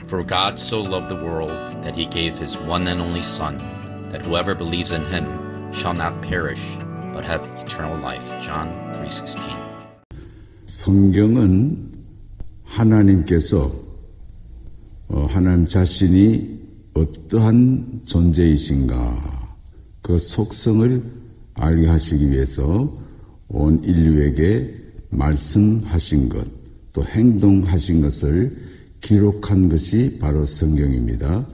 For God so loved the world that he gave his one and only Son, that whoever believes in him shall not perish, but have eternal life. John 3:16. 성경은 하나님께서 하나님 자신이 어떠한 존재이신가 그 속성을 알게 하시기 위해서 온 인류에게 말씀하신 것, 또 행동하신 것을 기록한 것이 바로 성경입니다.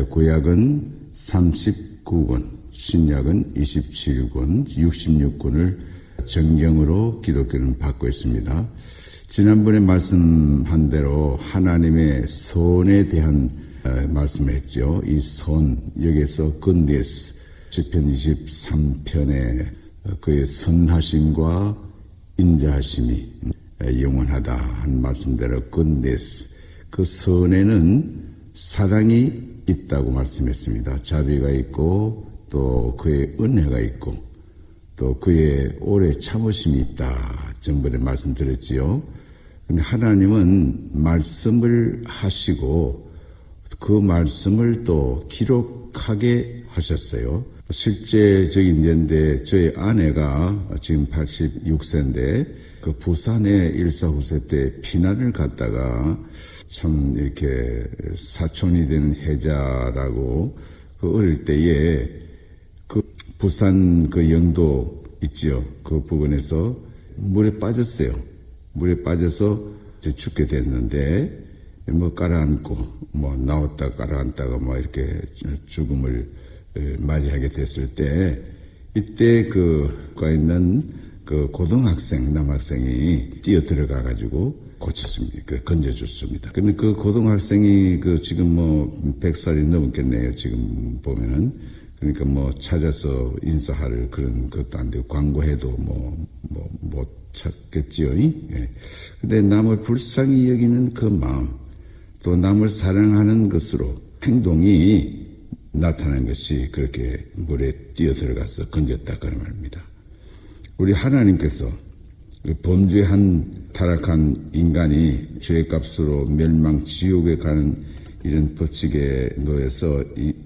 구약은 39권, 신약은 27권, 66권을 정경으로 기독교는 받고 있습니다. 지난번에 말씀한 대로 하나님의 선에 대한 말씀을 했죠. 이 선, 여기에서 goodness, 시편 23편에 그의 선하심과 인자하심이 영원하다 한 말씀대로 goodness, 그 선에는 사랑이 있다고 말씀했습니다. 자비가 있고 또 그의 은혜가 있고 또 그의 오래 참으심이 있다. 전번에 말씀드렸지요. 근데 하나님은 말씀을 하시고 그 말씀을 또 기록하게 하셨어요. 실제적인 예인데 저희 아내가 지금 86세인데 그 부산에 일사후세 때 피난을 갔다가 참 이렇게 사촌이 되는 혜자라고 그 어릴 때에 그 부산 그 영도 있지요. 그 부근에서 물에 빠졌어요. 물에 빠져서 죽게 됐는데 뭐 가라앉고 뭐 나왔다 가라앉다가 뭐 이렇게 죽음을 맞이하게 됐을 때 이때 그가 있는 그 고등학생 남학생이 뛰어 들어가 가지고 고쳤습니다. 건져줬습니다. 근데 그 고등학생이 그 지금 뭐 100살이 넘었겠네요. 지금 보면은. 그러니까 뭐 찾아서 인사할 그런 것도 안 되고 광고해도 못 찾겠지요. 예. 근데 남을 불쌍히 여기는 그 마음, 또 남을 사랑하는 것으로 행동이 나타난 것이 그렇게 물에 뛰어 들어가서 건졌다 그런 말입니다. 우리 하나님께서 범죄한 타락한 인간이 죄값으로 멸망 지옥에 가는 이런 법칙에 놓여서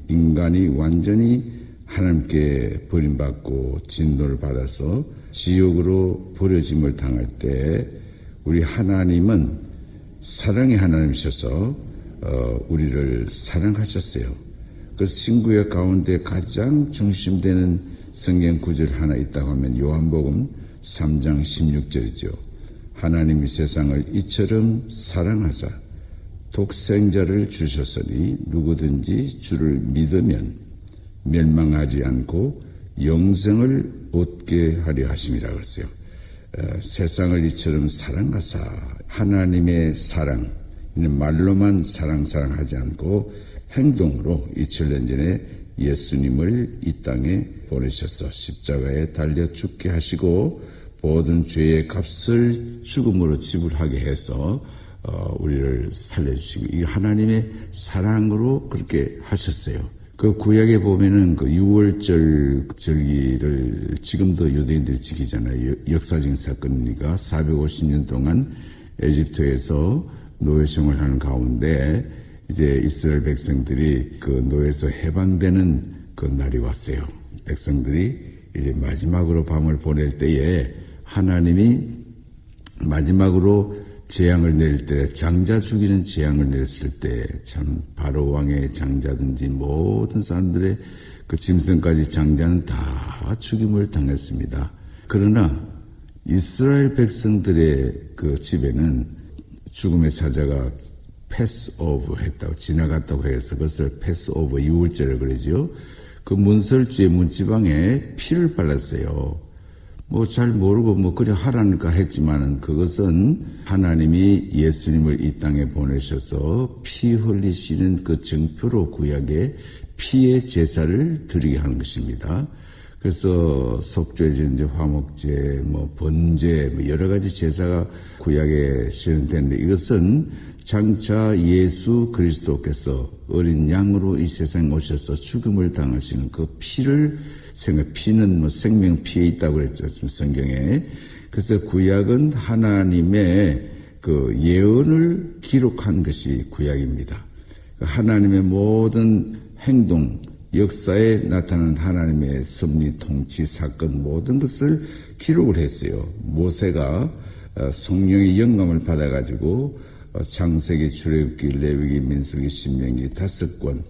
인간이 완전히 하나님께 버림받고 진노를 받아서 지옥으로 버려짐을 당할 때 우리 하나님은 사랑의 하나님이셔서 우리를 사랑하셨어요. 그래서 신구약 가운데 가장 중심되는 성경 구절 하나 있다고 하면 요한복음 3장 16절이죠. 하나님이 세상을 이처럼 사랑하사 독생자를 주셨으니 누구든지 주를 믿으면 멸망하지 않고 영생을 얻게 하려 하심이라 그랬어요. 세상을 이처럼 사랑하사 하나님의 사랑, 말로만 사랑하지 않고 행동으로 2000년 전에 예수님을 이 땅에 보내셔서 십자가에 달려 죽게 하시고 모든 죄의 값을 죽음으로 지불하게 해서 우리를 살려주시고 이 하나님의 사랑으로 그렇게 하셨어요. 그 구약에 보면은 그 6월절 절기를 지금도 유대인들이 지키잖아요. 역사적인 사건이니까 450년 동안 에집트에서 노예 생활을 하는 가운데 이제 이스라엘 백성들이 그 노예에서 해방되는 그 날이 왔어요. 백성들이 이제 마지막으로 밤을 보낼 때에 하나님이 마지막으로 재앙을 내릴 때 장자 죽이는 재앙을 내렸을 때 참 바로 왕의 장자든지 모든 사람들의 그 짐승까지 장자는 다 죽임을 당했습니다. 그러나 이스라엘 백성들의 그 집에는 죽음의 사자가 패스오버 했다고 지나갔다고 해서 그것을 패스오버 6월절에 그러죠. 그 문설주의 문지방에 피를 발랐어요. 뭐 잘 모르고 뭐 그냥 하라니까 했지만은 그것은 하나님이 예수님을 이 땅에 보내셔서 피 흘리시는 그 증표로 구약에 피의 제사를 드리게 하는 것입니다. 그래서 속죄제, 화목제, 뭐 번제, 뭐 여러 가지 제사가 구약에 시행되는데 이것은 장차 예수 그리스도께서 어린 양으로 이 세상에 오셔서 죽음을 당하시는 그 피를 피는 뭐 생명 피에 있다고 그랬죠. 성경에. 그래서 구약은 하나님의 그 예언을 기록한 것이 구약입니다. 하나님의 모든 행동, 역사에 나타난 하나님의 섭리, 통치, 사건 모든 것을 기록을 했어요. 모세가 성령의 영감을 받아가지고 창세기, 출애굽기, 레위기, 민수기, 신명기 5권,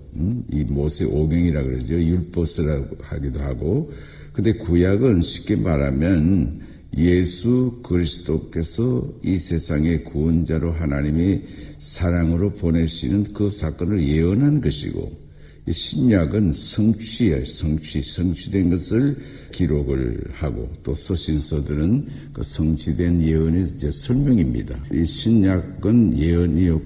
이 모세 오경이라 그러죠. 율법서라고 하기도 하고. 근데 구약은 쉽게 말하면 예수 그리스도께서 이 세상의 구원자로 하나님이 사랑으로 보내시는 그 사건을 예언한 것이고, 신약은 성취예요. 성취된 것을 기록을 하고, 또 서신서들은 그 성취된 예언의 이제 설명입니다. 이 신약은 예언이요,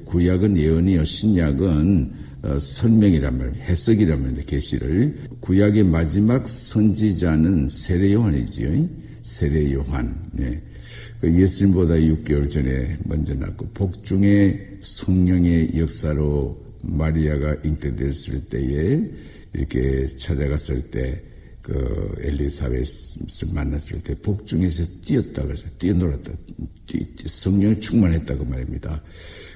구약은 예언이요, 신약은 설명이란 말이에요. 해석이란 말이에요. 계시를. 구약의 마지막 선지자는 세례 요한이지요. 세례 요한. 네. 예수님보다 6개월 전에 먼저 낳고, 복중의 성령의 역사로 마리아가 잉태됐을 때에 이렇게 찾아갔을 때 그 엘리사벳을 만났을 때 복중에서 뛰었다 그래서 뛰어놀았다, 성령이 충만했다고 말입니다.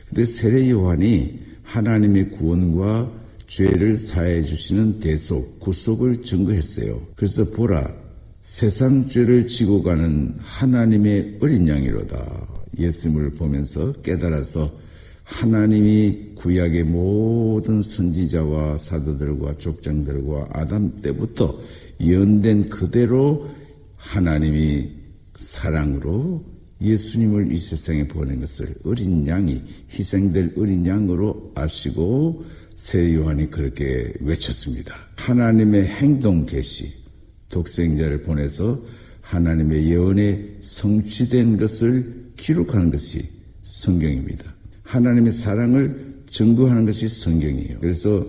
근데 세례 요한이 하나님의 구원과 죄를 사해 주시는 대속, 구속을 증거했어요. 그래서 보라, 세상 죄를 지고 가는 하나님의 어린 양이로다. 예수님을 보면서 깨달아서 하나님이 구약의 모든 선지자와 사도들과 족장들과 아담 때부터 예언된 그대로 하나님이 사랑으로 예수님을 이 세상에 보낸 것을 어린 양이 희생될 어린 양으로 아시고 세례 요한이 그렇게 외쳤습니다. 하나님의 행동 계시, 독생자를 보내서 하나님의 예언에 성취된 것을 기록하는 것이 성경입니다. 하나님의 사랑을 증거하는 것이 성경이에요. 그래서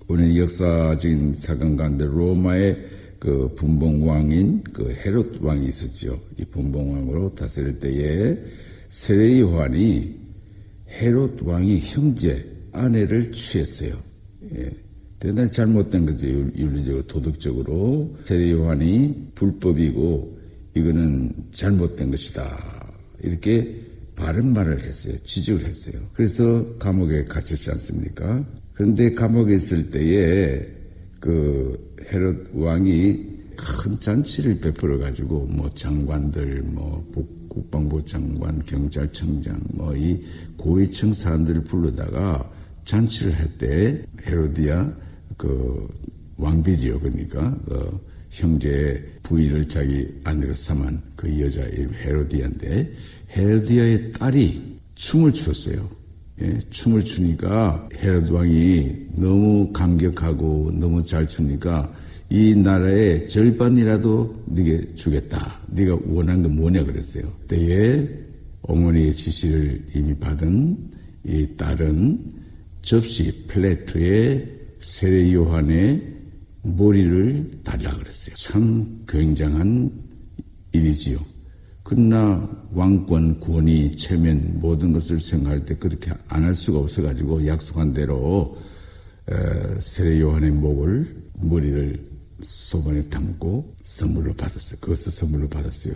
우리 역사적인 사건 가운데 로마의 그 분봉왕인 그 헤롯 왕이 있었죠. 이 분봉왕으로 다스릴 때에 세례 요한이 헤롯 왕이 형제 아내를 취했어요. 예. 대단히 잘못된 거죠. 윤리적으로, 도덕적으로. 세례 요한이 불법이고 이거는 잘못된 것이다. 이렇게 바른 말을 했어요. 지적을 했어요. 그래서 감옥에 갇혔지 않습니까? 그런데 감옥에 있을 때에 그 헤롯 왕이 큰 잔치를 베풀어 가지고 뭐 장관들, 뭐 국방부 장관, 경찰청장, 뭐 이 고위층 사람들을 부르다가 잔치를 했대. 헤로디아 그 왕비지요. 그러니까 형제의 부인을 자기 아내로 삼은 그 여자 이름 헤로디아인데 헤로디아의 딸이 춤을 췄어요. 예, 춤을 추니까 헤롯 왕이 너무 감격하고 너무 잘 추니까 이 나라의 절반이라도 네게 주겠다. 네가 원한 건 뭐냐 그랬어요. 그때에 어머니의 지시를 이미 받은 이 딸은 접시 플레이트에 세례 요한의 머리를 달라 그랬어요. 참 굉장한 일이지요. 그러나 왕권, 권위, 체면 모든 것을 생각할 때 그렇게 안 할 수가 없어가지고 약속한 대로 세례 요한의 머리를 소반에 담고 선물로 받았어요. 그것을 선물로 받았어요.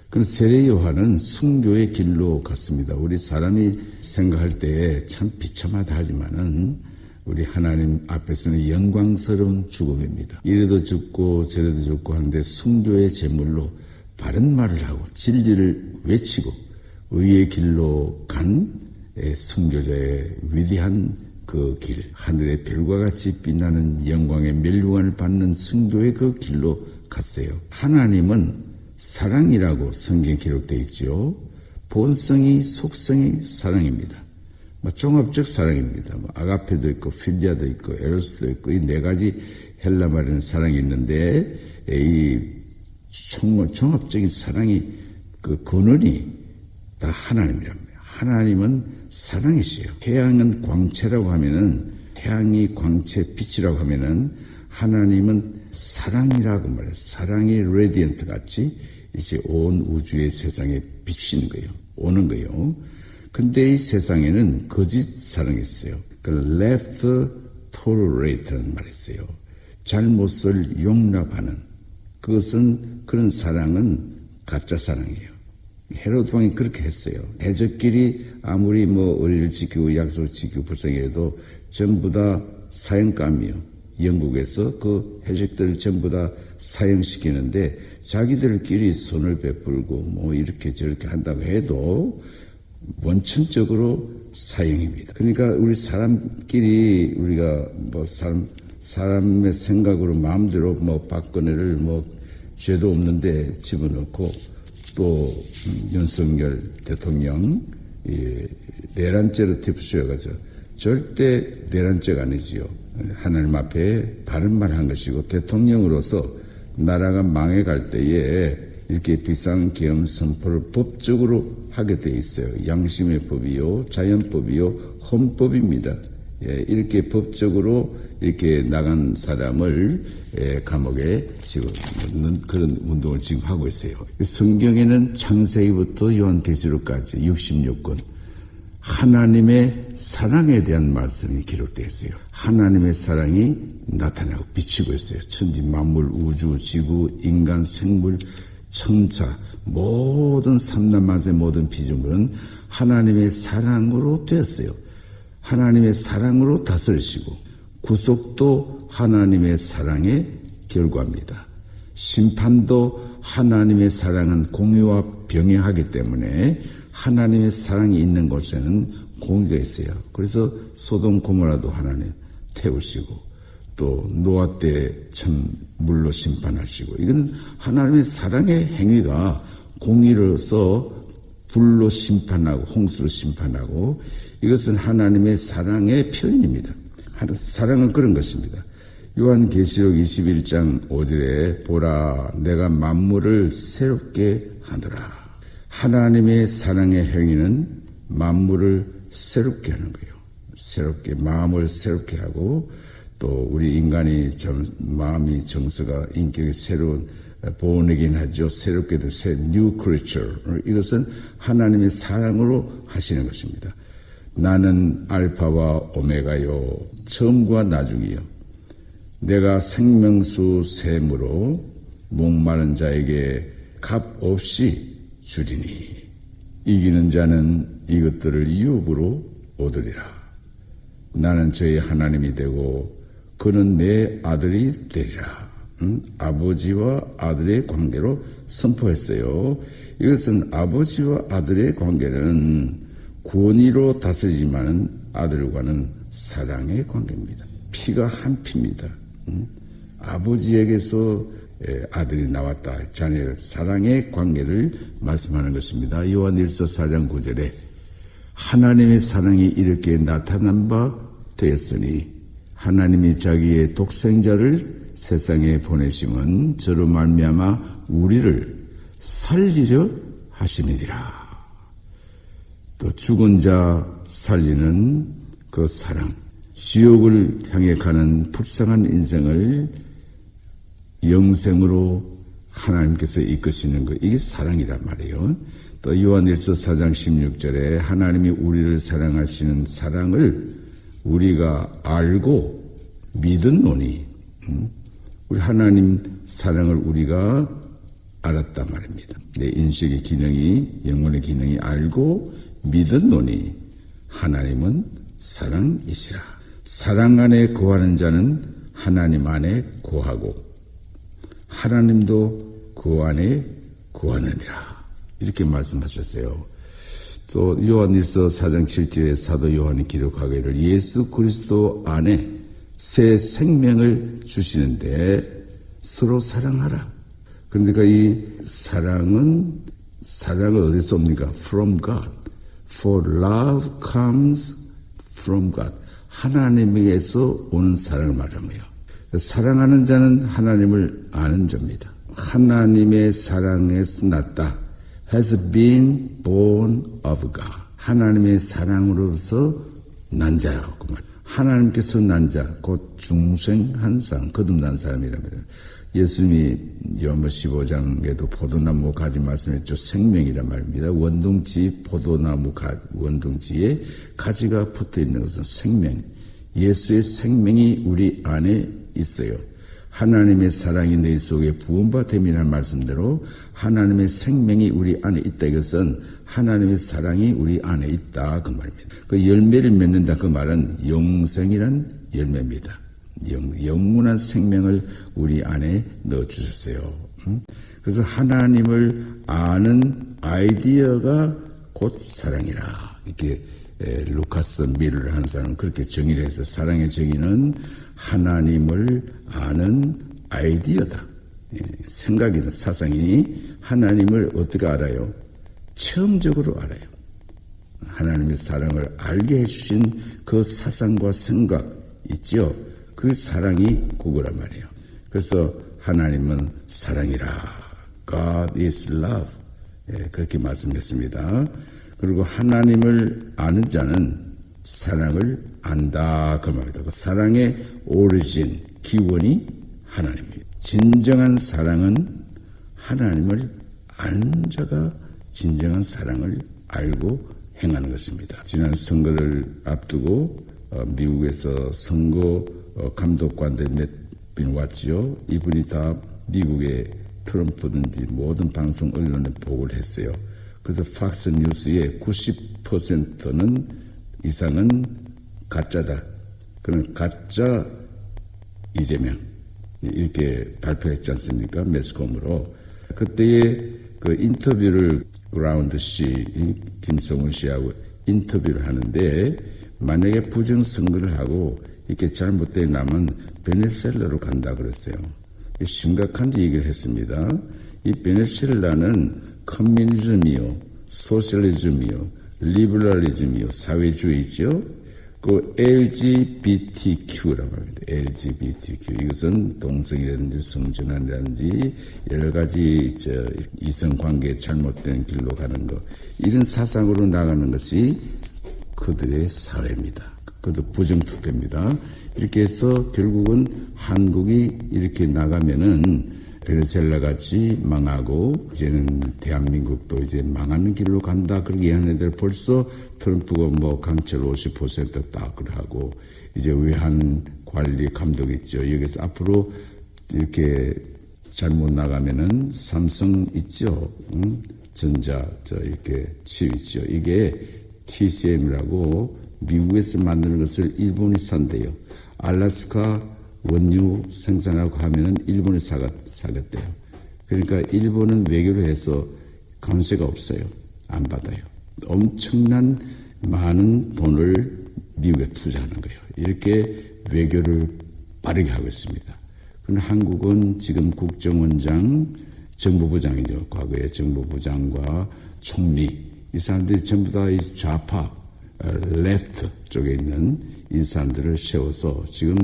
그럼 세례 요한은 순교의 길로 갔습니다. 우리 사람이 생각할 때 참 비참하다 하지만은 우리 하나님 앞에서는 영광스러운 죽음입니다. 이래도 죽고 저래도 죽고 하는데 순교의 제물로 바른 말을 하고 진리를 외치고 의의 길로 간 순교자의 위대한 그 길, 하늘의 별과 같이 빛나는 영광의 멸류관을 받는 순교의 그 길로 갔어요. 하나님은 사랑이라고 성경에 기록되어 있죠. 본성이, 속성이 사랑입니다. 종합적 사랑입니다. 아가페도 있고 필리아도 있고 에로스도 있고 이 네 가지 헬라 말에는 사랑이 있는데 이 종합적인 사랑이 그 근원이 다 하나님이랍니다. 하나님은 사랑이시요. 태양은 광채라고 하면은 태양이 광채 빛이라고 하면은 하나님은 사랑이라고 말해요. 사랑이 레디언트 같이 이제 온 우주의 세상에 비치는 거예요. 오는 거예요. 근데 이 세상에는 거짓 사랑이 있어요. 그 left tolerate라는 말이 있어요. 잘못을 용납하는 그것은 그런 사랑은 가짜 사랑이에요. 헤로드 왕이 그렇게 했어요. 해적끼리 아무리 의리를 지키고 약속을 지키고 불쌍해도 전부 다 사형감이요. 영국에서 그 해적들을 전부 다 사형시키는데 자기들끼리 손을 베풀고 이렇게 저렇게 한다고 해도 원천적으로 사형입니다. 그러니까 우리 사람끼리 우리가 사람의 생각으로 마음대로 박근혜를 죄도 없는데 집어넣고 또 윤석열 대통령 내란죄로 휩쓰여가지고 절대 내란죄가 아니지요. 하나님 앞에 바른 말 한 것이고 대통령으로서 나라가 망해갈 때에 이렇게 비상계엄 선포를 법적으로 하게 돼 있어요. 양심의 법이요, 자연법이요, 헌법입니다. 이렇게 법적으로 이렇게 나간 사람을 감옥에 집어넣는 그런 운동을 지금 하고 있어요. 성경에는 창세기부터 요한계시록까지 66권 하나님의 사랑에 대한 말씀이 기록되어 있어요. 하나님의 사랑이 나타나고 비치고 있어요. 천지 만물, 우주, 지구, 인간, 생물, 천차 모든 삼라만세 모든 피조물은 하나님의 사랑으로 되었어요. 하나님의 사랑으로 다스리시고 구속도 하나님의 사랑의 결과입니다. 심판도 하나님의 사랑은 공의와 병행하기 때문에 하나님의 사랑이 있는 곳에는 공의가 있어요. 그래서 소돔 고모라도 하나님 태우시고 또 노아 때 참 물로 심판하시고 이거는 하나님의 사랑의 행위가 공의로서 불로 심판하고 홍수로 심판하고 이것은 하나님의 사랑의 표현입니다. 사랑은 그런 것입니다. 요한계시록 21장 5절에 보라 내가 만물을 새롭게 하노라. 하나님의 사랑의 행위는 만물을 새롭게 하는 거예요. 새롭게 마음을 새롭게 하고 또 우리 인간이 마음이 정서가 인격이 새로운 본이긴 하죠. 새롭게 된 new creature. 이것은 하나님의 사랑으로 하시는 것입니다. 나는 알파와 오메가요. 처음과 나중이요. 내가 생명수 샘으로 목마른 자에게 값 없이 주리니 이기는 자는 이것들을 유업으로 얻으리라. 나는 저희 하나님이 되고 그는 내 아들이 되리라. 아버지와 아들의 관계로 선포했어요. 이것은 아버지와 아들의 관계는 권위로 다스리지만은 아들과는 사랑의 관계입니다. 피가 한 피입니다. 아버지에게서 아들이 나왔다. 자녀 사랑의 관계를 말씀하는 것입니다. 요한일서 4장 9절에 하나님의 사랑이 이렇게 나타난 바 되었으니 하나님이 자기의 독생자를 세상에 보내심은 저로 말미암아 우리를 살리려 하심이니라. 또 죽은 자 살리는 그 사랑, 지옥을 향해 가는 불쌍한 인생을 영생으로 하나님께서 이끄시는 것, 이게 사랑이란 말이에요. 또 요한일서 4장 16절에 하나님이 우리를 사랑하시는 사랑을 우리가 알고 믿었노니, 우리 하나님 사랑을 우리가 알았단 말입니다. 내 인식의 기능이, 영혼의 기능이 알고 믿었노니 하나님은 사랑이시라. 사랑 안에 거하는 자는 하나님 안에 거하고 하나님도 그 안에 거하느니라. 이렇게 말씀하셨어요. 또 요한일서 4장 7절에 사도 요한이 기록하기를 예수 그리스도 안에 새 생명을 주시는데 서로 사랑하라. 그러니까 이 사랑은 어디서 옵니까? From God. For love comes from God. 하나님에게서 오는 사랑을 말하는 거예요. 사랑하는 자는 하나님을 아는 자입니다. 하나님의 사랑에서 났다. Has been born of God. 하나님의 사랑으로서 난 자요. 그 말. 하나님께서 난 자, 곧 중생한 사람, 거듭난 사람이랍니다. 예수님이 요한복음 15장에도 포도나무 가지 말씀했죠. 생명이란 말입니다. 원둥지, 포도나무 원둥지에 가지가 붙어 있는 것은 생명. 예수의 생명이 우리 안에 있어요. 하나님의 사랑이 너희 속에 부음바 됨이라는 말씀대로 하나님의 생명이 우리 안에 있다. 이것은 하나님의 사랑이 우리 안에 있다. 그 말입니다. 그 열매를 맺는다. 그 말은 영생이란 열매입니다. 영원한 생명을 우리 안에 넣어주셨어요. 그래서 하나님을 아는 아이디어가 곧 사랑이라. 이렇게 루카스 밀러를 하는 사람은 그렇게 정의를 해서 사랑의 정의는 하나님을 아는 아이디어다. 생각이나 사상이 하나님을 어떻게 알아요? 체험적으로 알아요. 하나님의 사랑을 알게 해주신 그 사상과 생각 있죠? 그 사랑이 그거란 말이에요. 그래서 하나님은 사랑이라. God is love. 그렇게 말씀했습니다. 그리고 하나님을 아는 자는 사랑을 안다. 그 말이다. 그 사랑의 오리진, 기원이 하나님입니다. 진정한 사랑은 하나님을 아는 자가 진정한 사랑을 알고 행하는 것입니다. 지난 선거를 앞두고 미국에서 선거 감독관들 몇 분 왔지요. 이분이 다 미국의 트럼프든지 모든 방송 언론에 보고를 했어요. 그래서 팍스 뉴스의 90% 이상은 가짜다. 그런 가짜 이재명 이렇게 발표했지 않습니까? 매스컴으로. 그때의 그 인터뷰를 그라운드 씨, 김성훈 씨하고 인터뷰를 하는데 만약에 부정선거를 하고 이렇게 잘못되게 나면 베네수엘라로 간다 그랬어요. 심각한 얘기를 했습니다. 이 베네수엘라는 커뮤니즘이요, 소셜리즘이요, 리버럴리즘이요, 사회주의죠. 그 LGBTQ라고 합니다. LGBTQ. 이것은 동성이라든지 성전환이라든지 여러 가지 이성관계 잘못된 길로 가는 것. 이런 사상으로 나가는 것이 그들의 사회입니다. 그것도 부정투표입니다. 이렇게 해서 결국은 한국이 이렇게 나가면은 베네수엘라 같이 망하고 이제는 대한민국도 이제 망하는 길로 간다. 그렇게 얘기하는 애들 벌써 트럼프가 뭐 강철 50% 딱을 하고 이제 외환 관리 감독 있죠. 여기서 앞으로 이렇게 잘못 나가면은 삼성 있죠. 전자 이렇게 칩 있죠. 이게 TCM이라고 미국에서 만드는 것을 일본이 산대요. 알래스카 원유 생산하고 하면은 일본이 사겠대요. 그러니까 일본은 외교를 해서 관세가 없어요. 안 받아요. 엄청난 많은 돈을 미국에 투자하는 거예요. 이렇게 외교를 빠르게 하고 있습니다. 그런데 한국은 지금 국정원장, 정보부장이죠. 과거에 정보부장과 총리 이 사람들이 전부 다 이 좌파, 레프트 쪽에 있는 이 사람들을 세워서 지금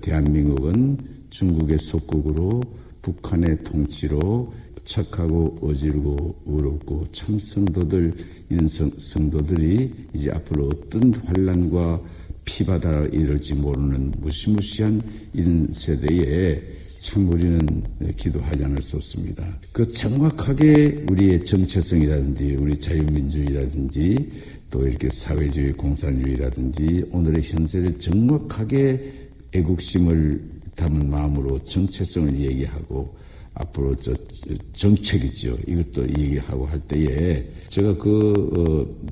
대한민국은 중국의 속국으로 북한의 통치로 착하고 어지르고 어렵고 참 성도들 이런 성도들이 이제 앞으로 어떤 환란과 피바다를 이룰지 모르는 무시무시한 이런 세대에 참 우리는 기도하지 않을 수 없습니다. 그 정확하게 우리의 정체성이라든지 우리 자유민주주의라든지 또 이렇게 사회주의 공산주의라든지 오늘의 현세를 정확하게 애국심을 담은 마음으로 정체성을 얘기하고 앞으로 정책이죠. 이것도 얘기하고 할 때에 제가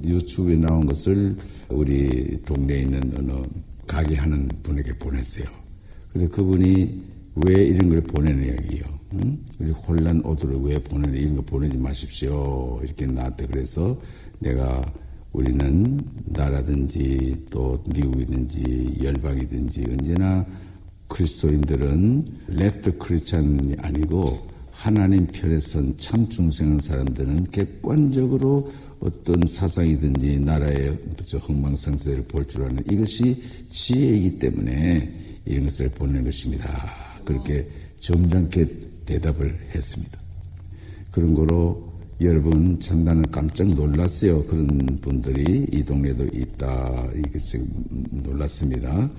유튜브에 나온 것을 우리 동네에 있는 어느 가게 하는 분에게 보냈어요. 근데 그분이 왜 이런 걸 보내느냐고요. 우리 혼란 오도를 왜 보내느냐. 이런 거 보내지 마십시오. 이렇게 나한테 그래서 내가 우리는 나라든지 또 미국이든지 열방이든지 언제나 그리스도인들은 레프트 크리스찬이 아니고 하나님 편에 선 참 중생한 사람들은 객관적으로 어떤 사상이든지 나라의 흥망성쇠를 볼 줄 아는 이것이 지혜이기 때문에 이런 것을 보낸 것입니다. 그렇게 점잖게 대답을 했습니다. 그런 거로 여러분 참 나는 깜짝 놀랐어요. 그런 분들이 이 동네도 있다. 이렇게 놀랐습니다.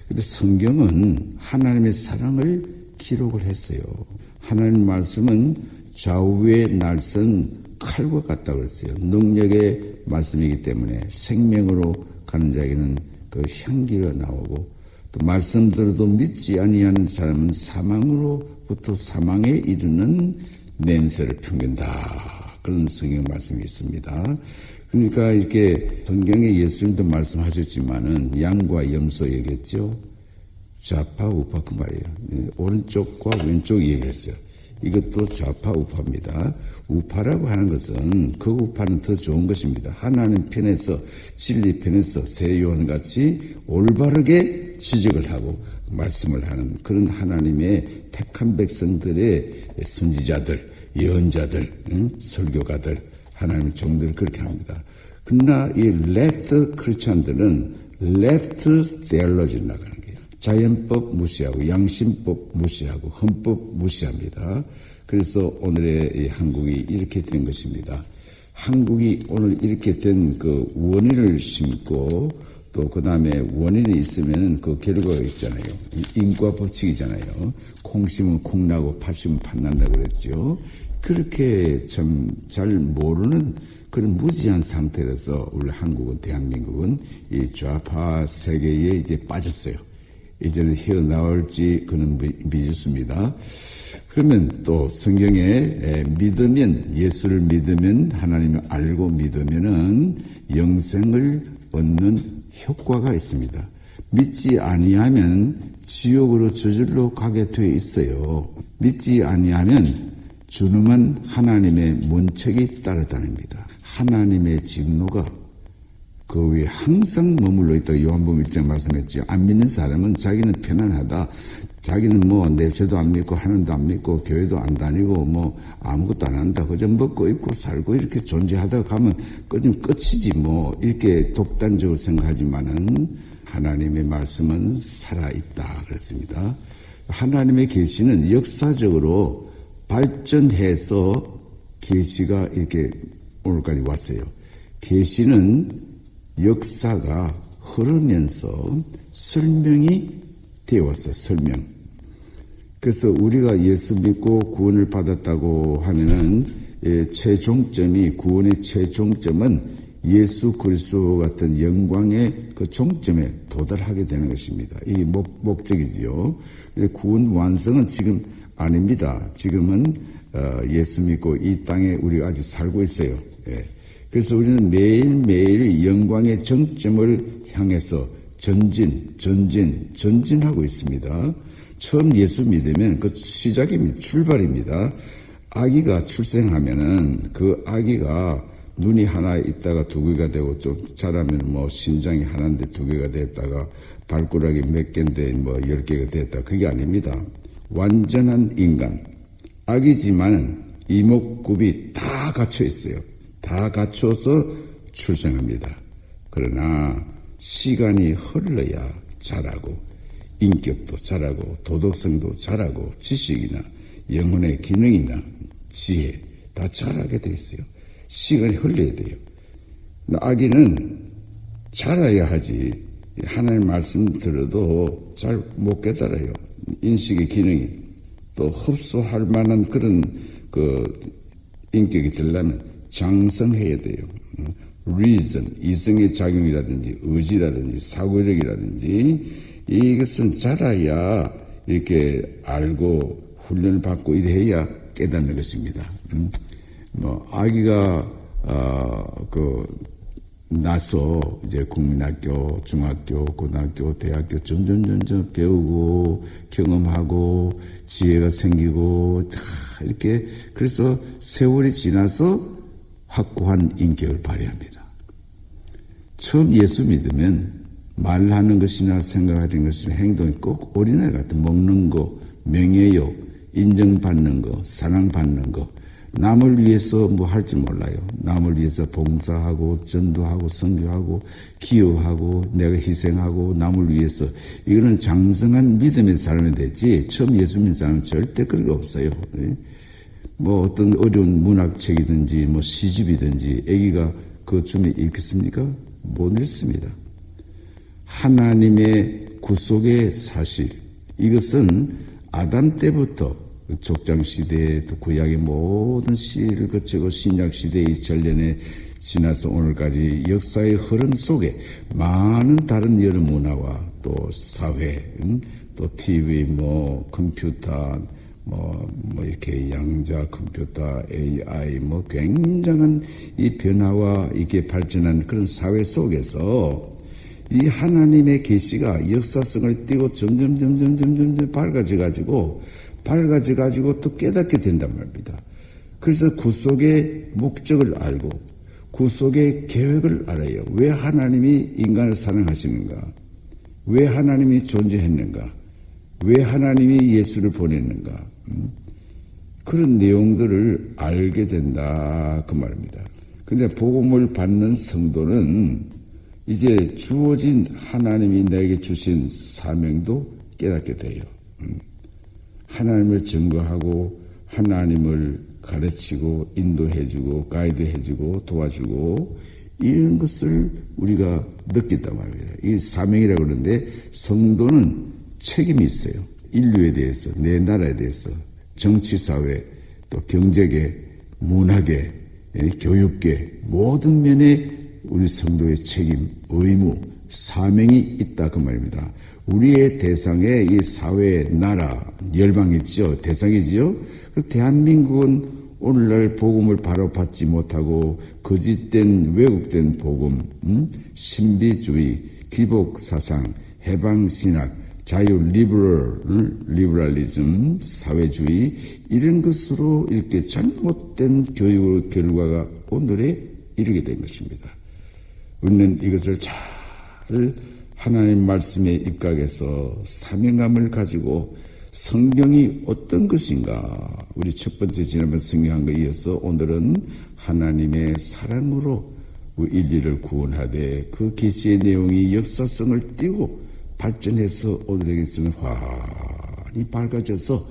근데 성경은 하나님의 사랑을 기록을 했어요. 하나님 말씀은 좌우의 날선 칼과 같다고 그랬어요. 능력의 말씀이기 때문에 생명으로 가는 자에게는 그 향기가 나오고 또 말씀 들어도 믿지 아니하는 사람은 사망으로부터 사망에 이르는 냄새를 풍긴다. 그런 성경 말씀이 있습니다. 그러니까 이렇게 성경에 예수님도 말씀하셨지만은 양과 염소 얘기했죠. 좌파 우파 그 말이에요. 오른쪽과 왼쪽 얘기했어요. 이것도 좌파 우파입니다. 우파라고 하는 것은 그 우파는 더 좋은 것입니다. 하나님 편에서 진리 편에서 새 요한같이 올바르게 지적을 하고 말씀을 하는 그런 하나님의 택한 백성들의 선지자들, 예언자들, 설교가들, 하나님의 종들을 그렇게 합니다. 그러나 이 레프트 크리스찬들은 레프트 테올로지를 나가는 거예요. 자연법 무시하고 양심법 무시하고 헌법 무시합니다. 그래서 오늘의 이 한국이 이렇게 된 것입니다. 한국이 오늘 이렇게 된 그 원인을 심고 또 그 다음에 원인이 있으면은 그 결과가 있잖아요. 인과 법칙이잖아요. 콩 심으면 콩 나고 팥 심으면 팥 난다고 그랬죠. 그렇게 참 잘 모르는 그런 무지한 상태라서 우리 한국은 대한민국은 이 좌파 세계에 이제 빠졌어요. 이제는 헤어나올지 그는 미지수입니다. 그러면 또 성경에 믿으면 예수를 믿으면 하나님을 알고 믿으면은 영생을 얻는 효과가 있습니다. 믿지 아니하면 지옥으로 저절로 가게 돼 있어요. 믿지 아니하면 준엄한 하나님의 문책이 따라다닙니다. 하나님의 진노가 그 위에 항상 머물러 있다고 요한복음 1장 말씀했죠. 안 믿는 사람은 자기는 편안하다. 자기는 뭐 내세도 안 믿고 하나님도 안 믿고 교회도 안 다니고 뭐 아무것도 안 한다. 그저 먹고 입고 살고 이렇게 존재하다가 가면 끝이지 뭐 이렇게 독단적으로 생각하지만은 하나님의 말씀은 살아있다 그랬습니다. 하나님의 계시는 역사적으로 발전해서 계시가 이렇게 오늘까지 왔어요. 계시는 역사가 흐르면서 설명이 되어 왔어요. 설명. 그래서 우리가 예수 믿고 구원을 받았다고 하면은 최종점이 구원의 최종점은 예수 그리스도 같은 영광의 그 종점에 도달하게 되는 것입니다. 이게 목적이지요. 구원 완성은 지금 아닙니다. 지금은 예수 믿고 이 땅에 우리가 아직 살고 있어요. 그래서 우리는 매일매일 영광의 정점을 향해서 전진하고 있습니다. 처음 예수 믿으면 그 시작입니다. 출발입니다. 아기가 출생하면은 그 아기가 눈이 하나 있다가 두 개가 되고 좀 자라면 뭐 신장이 하나인데 두 개가 됐다가 발가락이 몇 개인데 뭐 10개가 됐다. 그게 아닙니다. 완전한 인간. 아기지만 이목구비 다 갖춰 있어요. 다 갖춰서 출생합니다. 그러나 시간이 흘러야 자라고 인격도 자라고 도덕성도 자라고 지식이나 영혼의 기능이나 지혜 다 자라게 돼 있어요. 시간이 흘러야 돼요. 아기는 자라야 하지 하나님 말씀 들어도 잘 못 깨달아요. 인식의 기능이 또 흡수할 만한 그런 그 인격이 되려면 장성해야 돼요. reason, 이성의 작용이라든지 의지라든지 사고력이라든지 이것은 자라야 이렇게 알고 훈련을 받고 이래야 깨닫는 것입니다. 뭐 아기가 나서 이제 국민학교, 중학교, 고등학교, 대학교 점점 배우고 경험하고 지혜가 생기고 다 이렇게 그래서 세월이 지나서 확고한 인격을 발휘합니다. 처음 예수 믿으면 말하는 것이나 생각하는 것이나 행동이 꼭 어린애 같은 먹는 거, 명예욕, 인정받는 거, 사랑받는 거 남을 위해서 뭐 할지 몰라요. 남을 위해서 봉사하고 전도하고 선교하고 기여하고 내가 희생하고 남을 위해서 이거는 장성한 믿음의 사람이 됐지 처음 예수 믿는 사람은 절대 그런 거 없어요. 뭐 어떤 어려운 문학책이든지 뭐 시집이든지 아기가 그 쯤에 읽겠습니까? 못 읽습니다. 하나님의 구속의 사실 이것은 아담 때부터 족장 시대 또 구약의 모든 시를 거치고 신약 시대의 전련의 지나서 오늘까지 역사의 흐름 속에 많은 다른 여러 문화와 또 사회, 또 TV, 컴퓨터, 이렇게 양자 컴퓨터, AI, 굉장한 이 변화와 이게 발전한 그런 사회 속에서 이 하나님의 계시가 역사성을 띠고 점점 밝아져 가지고 또 깨닫게 된단 말입니다. 그래서 구속의 목적을 알고 구속의 계획을 알아요. 왜 하나님이 인간을 사랑하시는가? 왜 하나님이 존재했는가? 왜 하나님이 예수를 보냈는가? 그런 내용들을 알게 된다 그 말입니다. 그런데 복음을 받는 성도는 이제 주어진 하나님이 내게 주신 사명도 깨닫게 돼요. 하나님을 증거하고 하나님을 가르치고 인도해주고 가이드해주고 도와주고 이런 것을 우리가 느낀단 말입니다. 이 사명이라고 그러는데 성도는 책임이 있어요. 인류에 대해서, 내 나라에 대해서, 정치사회, 또 경제계, 문화계, 교육계 모든 면에 우리 성도의 책임, 의무, 사명이 있다 그 말입니다. 우리의 대상에 이 사회, 나라, 열방이죠. 대상이지요. 대한민국은 오늘날 복음을 바로 받지 못하고 거짓된 왜곡된 복음, 신비주의, 기복사상, 해방신학, 자유, 리버럴리즘, 사회주의 이런 것으로 이렇게 잘못된 교육 결과가 오늘에 이르게 된 것입니다. 우리는 이것을 잘 하나님 말씀에 입각해서 사명감을 가지고 성경이 어떤 것인가, 우리 첫 번째 지난번 성경한 거에 이어서 오늘은 하나님의 사랑으로 인류를 구원하되 그 계시의 내용이 역사성을 띠고 발전해서 오늘에게서는 환히 밝아져서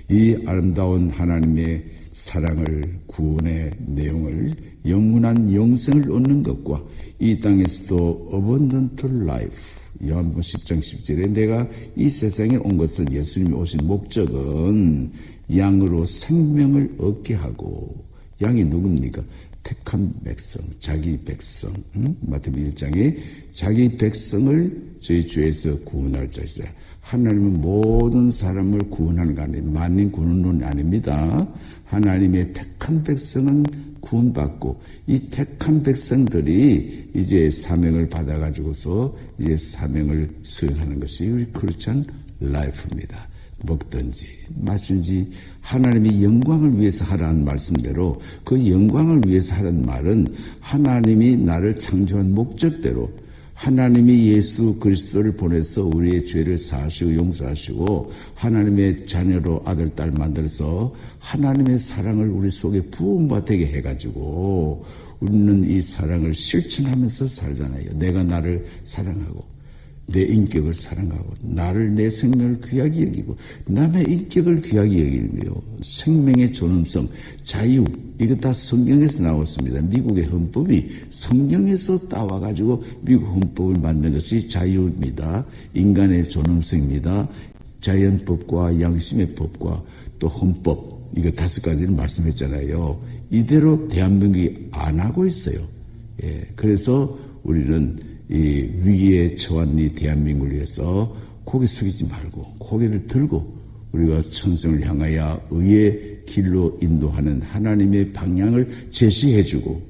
이 아름다운 하나님의 사랑을, 구원의 내용을, 영원한 영생을 얻는 것과 이 땅에서도 abundant life, 요한복음 10장 10절에 내가 이 세상에 온 것은, 예수님이 오신 목적은 양으로 생명을 얻게 하고, 양이 누굽니까? 택한 백성, 자기 백성, 마태복음 1장에 자기 백성을 저희 주에서 구원할 자이다. 하나님은 모든 사람을 구원하는 거 아니에요. 만민 구원론이 아닙니다. 하나님의 택한 백성은 구원받고 이 택한 백성들이 이제 사명을 받아가지고서 이제 사명을 수행하는 것이 우리 크리스천 라이프입니다. 먹든지 마시든지 하나님이 영광을 위해서 하라는 말씀대로 그 영광을 위해서 하라는 말은 하나님이 나를 창조한 목적대로 하나님이 예수 그리스도를 보내서 우리의 죄를 사하시고 용서하시고 하나님의 자녀로 아들 딸 만들어서 하나님의 사랑을 우리 속에 부음바 되게 해가지고 우리는 이 사랑을 실천하면서 살잖아요. 내가 나를 사랑하고 내 인격을 사랑하고 나를 내 생명을 귀하게 여기고 남의 인격을 귀하게 여기는 거예요. 생명의 존엄성, 자유, 이거 다 성경에서 나왔습니다. 미국의 헌법이 성경에서 따와가지고 미국 헌법을 만든 것이 자유입니다. 인간의 존엄성입니다. 자연법과 양심의 법과 또 헌법, 이거 5가지를 말씀했잖아요. 이대로 대한민국이 안 하고 있어요. 그래서 우리는 이 위기에 처한 이 대한민국을 위해서 고개 숙이지 말고 고개를 들고 우리가 천성을 향하여 의의 길로 인도하는 하나님의 방향을 제시해주고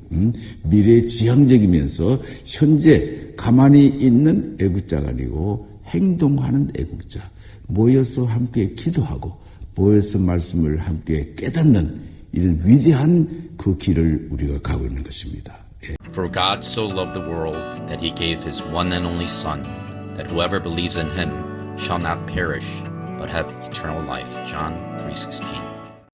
미래지향적이면서 현재 가만히 있는 애국자가 아니고 행동하는 애국자, 모여서 함께 기도하고 모여서 말씀을 함께 깨닫는 이런 위대한 그 길을 우리가 가고 있는 것입니다. For God so loved the world that he gave his one and only Son, that whoever believes in him shall not perish, but have eternal life. John 3:16.